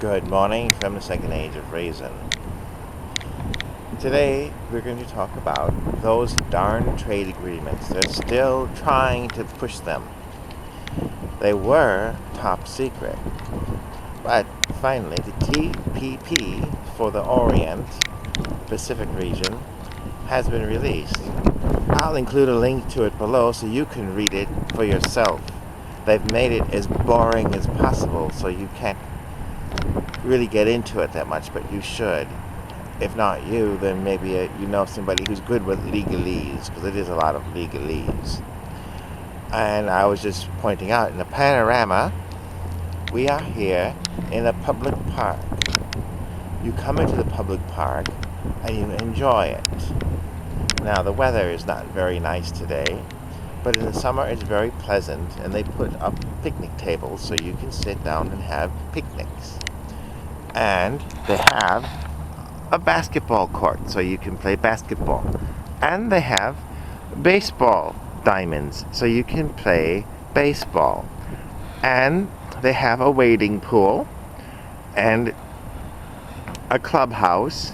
Good morning from the second age of reason. Today we're going to talk about those darn trade agreements. They're still trying to push them. They were top secret. But finally the TPP for the Orient Pacific region has been released. I'll include a link to it below so you can read it for yourself. They've made it as boring as possible so you can't really get into it that much, but you should. If not you, then maybe you know somebody who's good with legalese, because it is a lot of legalese. And I was just pointing out, in the panorama, we are here in a public park. You come into the public park and you enjoy it. Now the weather is not very nice today, but in the summer it's very pleasant, and they put up picnic tables so you can sit down and have picnics. And they have a basketball court so you can play basketball. And they have baseball diamonds so you can play baseball. And they have a wading pool and a clubhouse,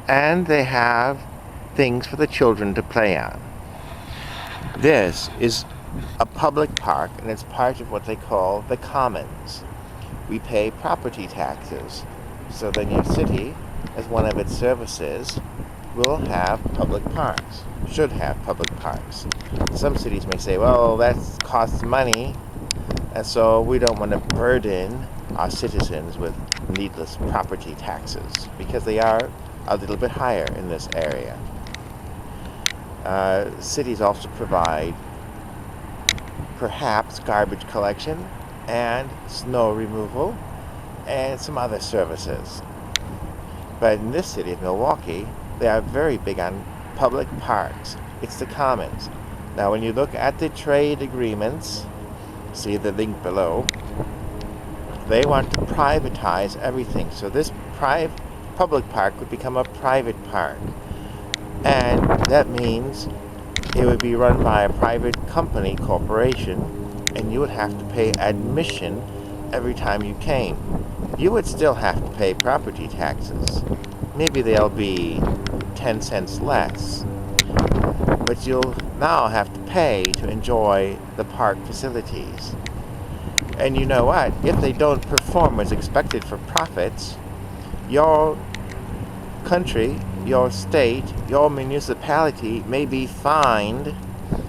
and they have things for the children to play on. This is a public park, and it's part of what they call the commons. We pay property taxes, so then your city, as one of its services, will have public parks, should have public parks. Some cities may say, well, that costs money, and so we don't want to burden our citizens with needless property taxes, because they are a little bit higher in this area. Cities also provide perhaps garbage collection and snow removal and some other services. But in this city of Milwaukee, they are very big on public parks. It's the commons. Now when you look at the trade agreements, see the link below, they want to privatize everything. So this public park would become a private park. And that means it would be run by a private company, corporation, and you would have to pay admission every time you came. You would still have to pay property taxes. Maybe they'll be 10 cents less. But you'll now have to pay to enjoy the park facilities. And you know what? If they don't perform as expected for profits, your country, your state, your municipality may be fined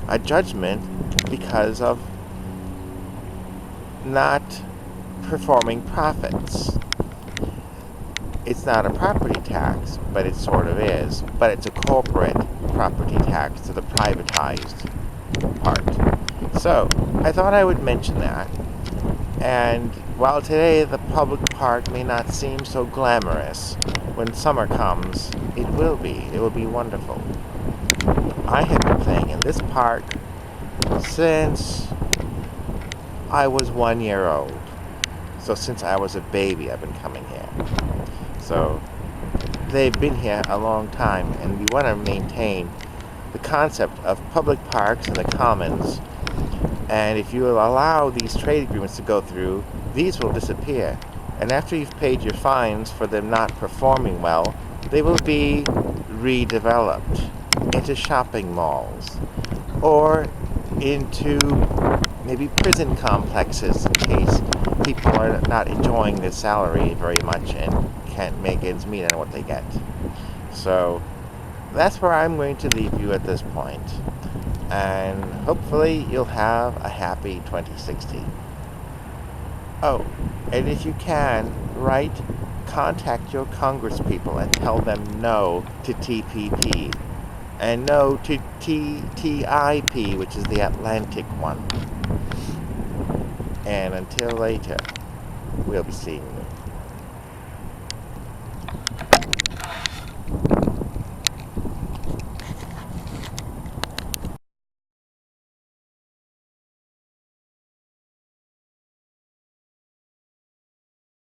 a judgment because of not performing profits. It's not a property tax, but it sort of is. But it's a corporate property tax to the privatized part. So, I thought I would mention that. And while today the public park may not seem so glamorous, when summer comes, it will be. It will be wonderful. I have been playing in this park since I was 1 year old. So since I was a baby, I've been coming here. So they've been here a long time, and we want to maintain the concept of public parks and the commons. And if you allow these trade agreements to go through, these will disappear. And after you've paid your fines for them not performing well, they will be redeveloped into shopping malls or into maybe prison complexes in case people are not enjoying their salary very much and can't make ends meet on what they get. So that's where I'm going to leave you at this point. And hopefully you'll have a happy 2016. Oh, and if you can, contact your congresspeople and tell them no to TPP and no to TTIP, which is the Atlantic one. And until later, we'll be seeing you.